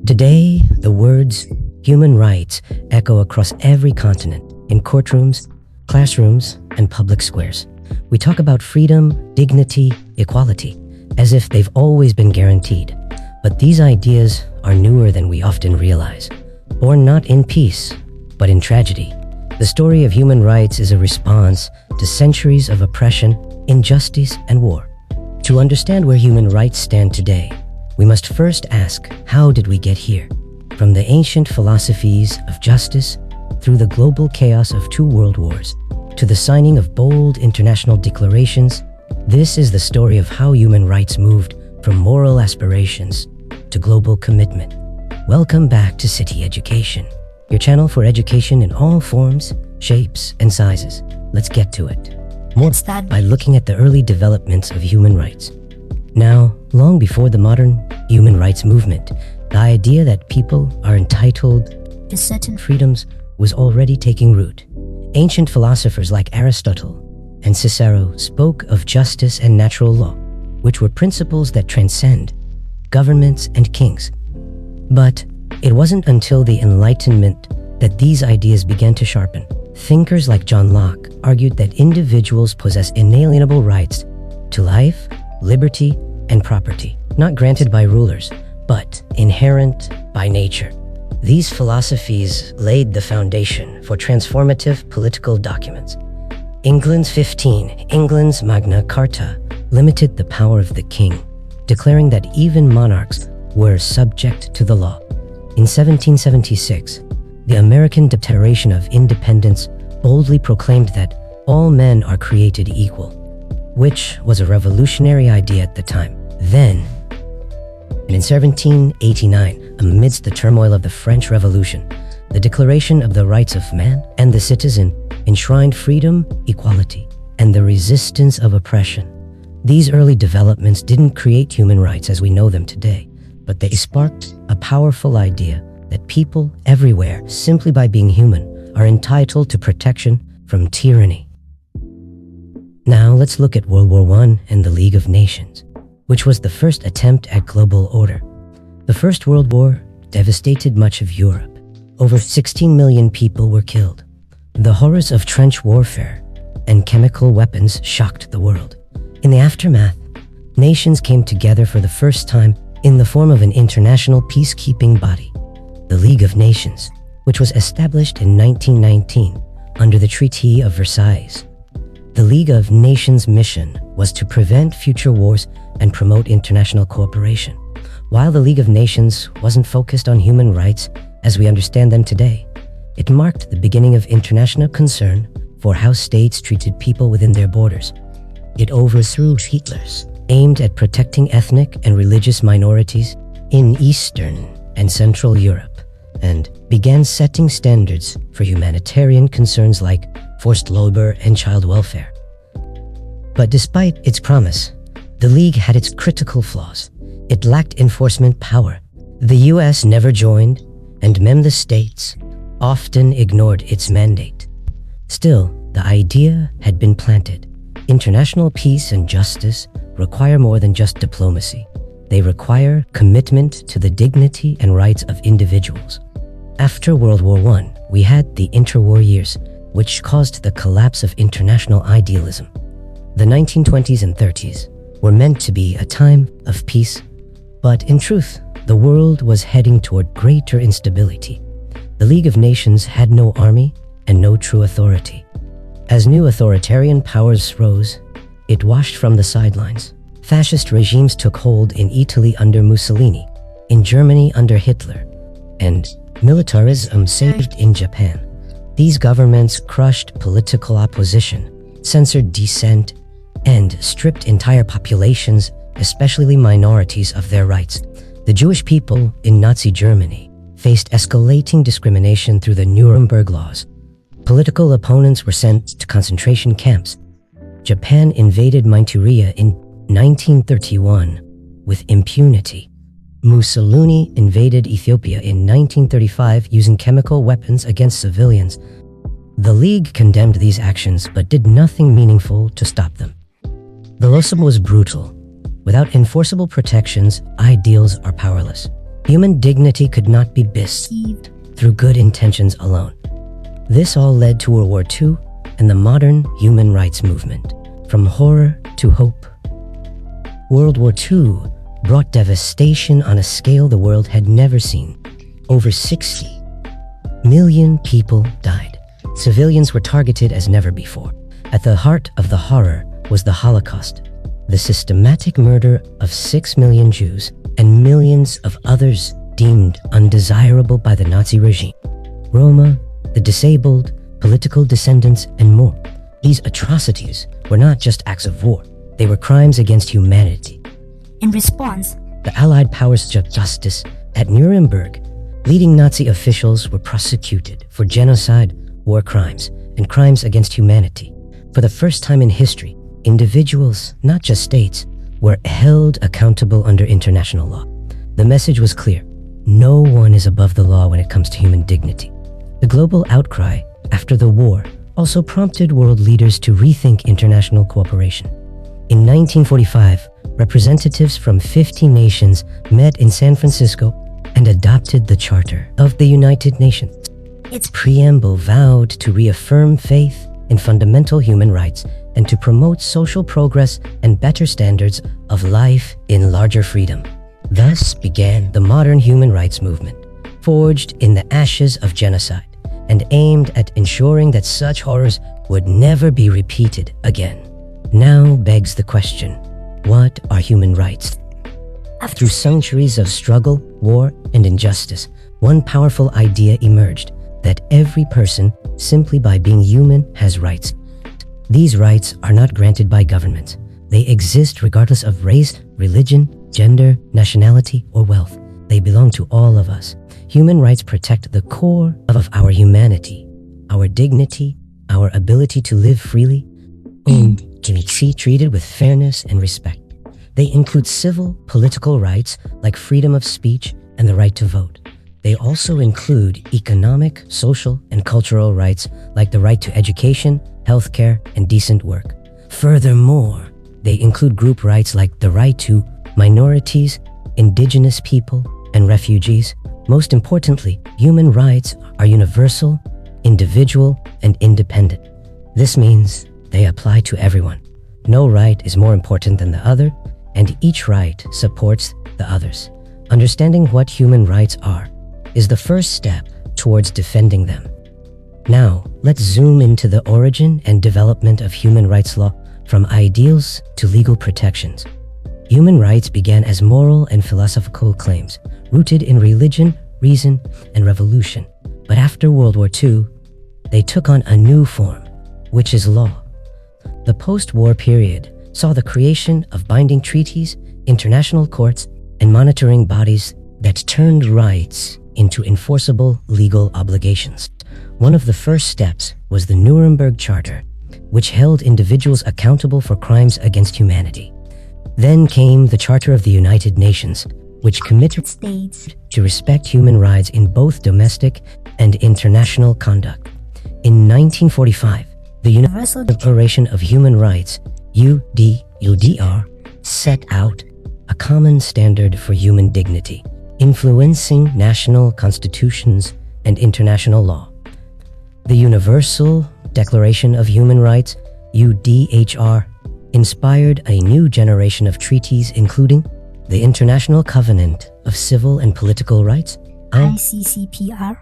Today, the words human rights echo across every continent, in courtrooms, classrooms, and public squares. We talk about freedom, dignity, equality, as if they've always been guaranteed. But these ideas are newer than we often realize. Born not in peace, but in tragedy. The story of human rights is a response to centuries of oppression, injustice, and war. To understand where human rights stand today, we must first ask, how did we get here? From the ancient philosophies of justice, through the global chaos of 2 world wars, to the signing of bold international declarations, this is the story of how human rights moved from moral aspirations to global commitment. Welcome back to City Education, your channel for education in all forms, shapes, and sizes. Let's get to it. More by looking at the early developments of human rights. Now, long before the modern human rights movement, the idea that people are entitled to certain freedoms was already taking root. Ancient philosophers like Aristotle and Cicero spoke of justice and natural law, which were principles that transcend governments and kings. But it wasn't until the Enlightenment that these ideas began to sharpen. Thinkers like John Locke argued that individuals possess inalienable rights to life, liberty, and property, not granted by rulers, but inherent by nature. These philosophies laid the foundation for transformative political documents. England's Magna Carta, limited the power of the king, declaring that even monarchs were subject to the law. In 1776, the American Declaration of Independence boldly proclaimed that all men are created equal, which was a revolutionary idea at the time. Then, and in 1789, amidst the turmoil of the French Revolution, the Declaration of the Rights of Man and the Citizen enshrined freedom, equality, and the resistance of oppression. These early developments didn't create human rights as we know them today, but they sparked a powerful idea that people everywhere, simply by being human, are entitled to protection from tyranny. Now let's look at World War I and the League of Nations, which was the first attempt at global order. The First World War devastated much of Europe. Over 16 million people were killed. The horrors of trench warfare and chemical weapons shocked the world. In the aftermath, nations came together for the first time in the form of an international peacekeeping body, the League of Nations, which was established in 1919 under the Treaty of Versailles. The League of Nations' mission was to prevent future wars and promote international cooperation. While the League of Nations wasn't focused on human rights as we understand them today, it marked the beginning of international concern for how states treated people within their borders. It overthrew Hitler's aimed at protecting ethnic and religious minorities in Eastern and Central Europe, and began setting standards for humanitarian concerns like forced labor and child welfare. But despite its promise, the League had its critical flaws. It lacked enforcement power. The US never joined, and member states often ignored its mandate. Still, the idea had been planted. International peace and justice require more than just diplomacy. They require commitment to the dignity and rights of individuals. After World War I, we had the interwar years, which caused the collapse of international idealism. The 1920s and 30s were meant to be a time of peace, but in truth, the world was heading toward greater instability. The League of Nations had no army and no true authority. As new authoritarian powers rose, it washed from the sidelines. Fascist regimes took hold in Italy under Mussolini, in Germany under Hitler, and militarism surged in Japan. These governments crushed political opposition, censored dissent, and stripped entire populations, especially minorities, of their rights. The Jewish people in Nazi Germany faced escalating discrimination through the Nuremberg laws. Political opponents were sent to concentration camps. Japan invaded Manchuria in 1931 with impunity. Mussolini invaded Ethiopia in 1935 using chemical weapons against civilians. The League condemned these actions but did nothing meaningful to stop them. The Losum was brutal. Without enforceable protections, ideals are powerless. Human dignity could not be bestowed through good intentions alone. This all led to World War II and the modern human rights movement, from horror to hope. World War II brought devastation on a scale the world had never seen. Over 60 million people died. Civilians were targeted as never before. At the heart of the horror was the Holocaust, the systematic murder of 6 million Jews and millions of others deemed undesirable by the Nazi regime. Roma, the disabled, political descendants, and more. These atrocities were not just acts of war, they were crimes against humanity. In response, the Allied powers justice at Nuremberg, leading Nazi officials were prosecuted for genocide, war crimes, and crimes against humanity. For the first time in history, individuals, not just states, were held accountable under international law. The message was clear: no one is above the law when it comes to human dignity. The global outcry after the war also prompted world leaders to rethink international cooperation. In 1945, representatives from 50 nations met in San Francisco and adopted the Charter of the United Nations. Its preamble vowed to reaffirm faith in fundamental human rights and to promote social progress and better standards of life in larger freedom. Thus began the modern human rights movement, forged in the ashes of genocide and aimed at ensuring that such horrors would never be repeated again. Now begs the question, what are human rights? Through centuries of struggle, war, and injustice, one powerful idea emerged: that every person, simply by being human, has rights. These rights are not granted by governments. They exist regardless of race, religion, gender, nationality, or wealth. They belong to all of us. Human rights protect the core of our humanity, our dignity, our ability to live freely, and to be treated with fairness and respect. They include civil, political rights like freedom of speech and the right to vote. They also include economic, social, and cultural rights like the right to education, healthcare, and decent work. Furthermore, they include group rights like the right to minorities, indigenous people, and refugees. Most importantly, human rights are universal, individual, and independent. This means they apply to everyone. No right is more important than the other, and each right supports the others. Understanding what human rights are is the first step towards defending them. Now, let's zoom into the origin and development of human rights law, from ideals to legal protections. Human rights began as moral and philosophical claims, rooted in religion, reason, and revolution. But after World War II, they took on a new form, which is law. The post-war period saw the creation of binding treaties, international courts, and monitoring bodies that turned rights into enforceable legal obligations. One of the first steps was the Nuremberg Charter, which held individuals accountable for crimes against humanity. Then came the Charter of the United Nations, which committed states to respect human rights in both domestic and international conduct. In 1945, the Universal Declaration of Human Rights, UDHR, set out a common standard for human dignity, influencing national constitutions and international law. The Universal Declaration of Human Rights, UDHR, inspired a new generation of treaties, including the International Covenant of Civil and Political Rights, ICCPR,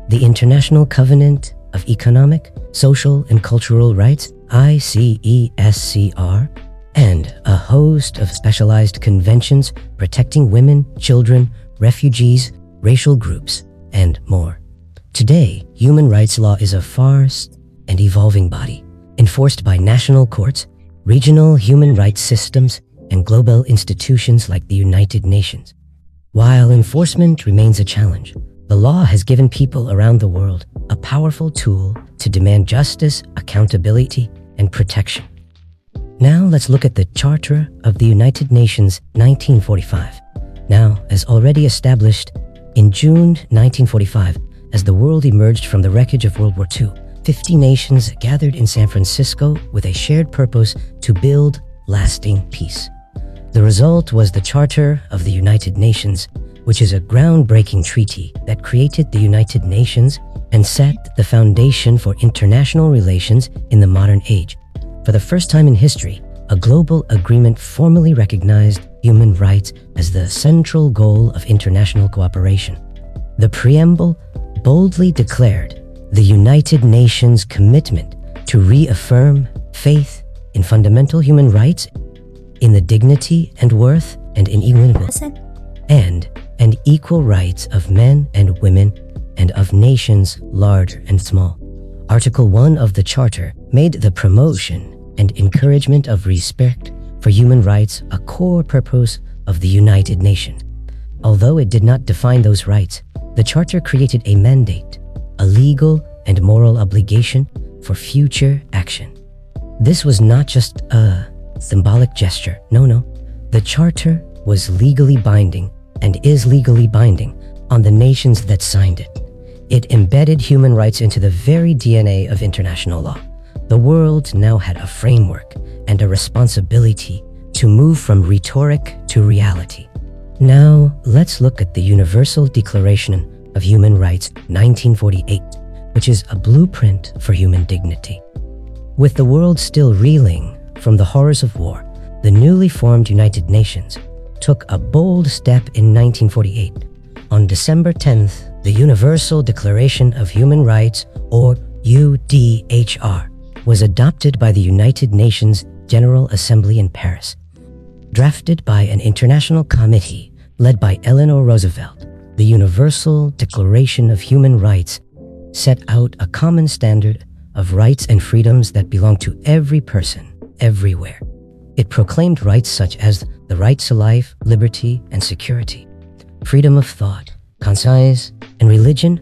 the International Covenant of Economic, Social, and Cultural Rights, ICESCR, and a host of specialized conventions protecting women, children, refugees, racial groups, and more. Today, human rights law is a vast and evolving body, enforced by national courts, regional human rights systems, and global institutions like the United Nations. While enforcement remains a challenge, the law has given people around the world a powerful tool to demand justice, accountability, and protection. Now let's look at the Charter of the United Nations 1945. Now, as already established, in June 1945, as the world emerged from the wreckage of World War II, 50 nations gathered in San Francisco with a shared purpose to build lasting peace. The result was the Charter of the United Nations, which is a groundbreaking treaty that created the United Nations and set the foundation for international relations in the modern age. For the first time in history, a global agreement formally recognized human rights as the central goal of international cooperation. The preamble boldly declared the United Nations' commitment to reaffirm faith in fundamental human rights, in the dignity and worth and inequality, and equal rights of men and women and of nations large and small. Article 1 of the Charter made the promotion and encouragement of respect for human rights a core purpose of the United Nations. Although it did not define those rights, the Charter created a mandate, a legal and moral obligation for future action. This was not just a symbolic gesture. No. The Charter was legally binding and is legally binding on the nations that signed it. It embedded human rights into the very DNA of international law. The world now had a framework and a responsibility to move from rhetoric to reality. Now, let's look at the Universal Declaration of Human Rights 1948, which is a blueprint for human dignity. With the world still reeling from the horrors of war, the newly formed United Nations took a bold step in 1948. On December 10th, the Universal Declaration of Human Rights, or UDHR, was adopted by the United Nations General Assembly in Paris. Drafted by an international committee led by Eleanor Roosevelt, the Universal Declaration of Human Rights set out a common standard of rights and freedoms that belong to every person, everywhere. It proclaimed rights such as the right to life, liberty, and security, freedom of thought, conscience, and religion,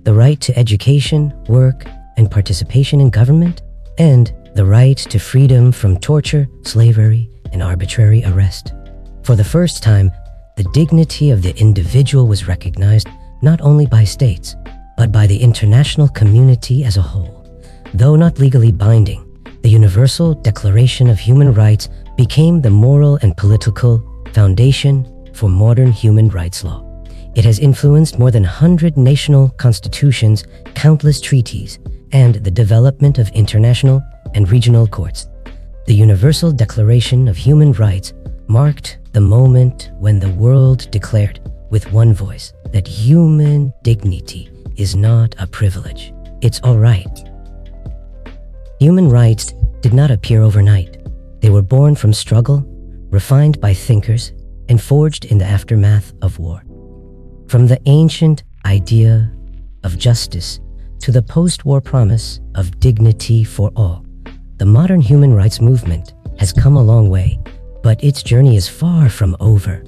the right to education, work, and participation in government, and the right to freedom from torture, slavery, and arbitrary arrest. For the first time, the dignity of the individual was recognized not only by states, but by the international community as a whole. Though not legally binding, the Universal Declaration of Human Rights became the moral and political foundation for modern human rights law. It has influenced more than 100 national constitutions, countless treaties, and the development of international and regional courts. The Universal Declaration of Human Rights marked the moment when the world declared with one voice that human dignity is not a privilege. It's all right. Human rights did not appear overnight. They were born from struggle, refined by thinkers, and forged in the aftermath of war. From the ancient idea of justice to the post-war promise of dignity for all, the modern human rights movement has come a long way, but its journey is far from over.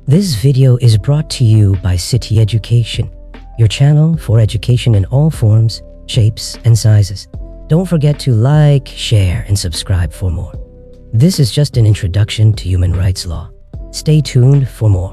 This video is brought to you by City Education, your channel for education in all forms, shapes, and sizes. Don't forget to like, share, and subscribe for more. This is just an introduction to human rights law. Stay tuned for more.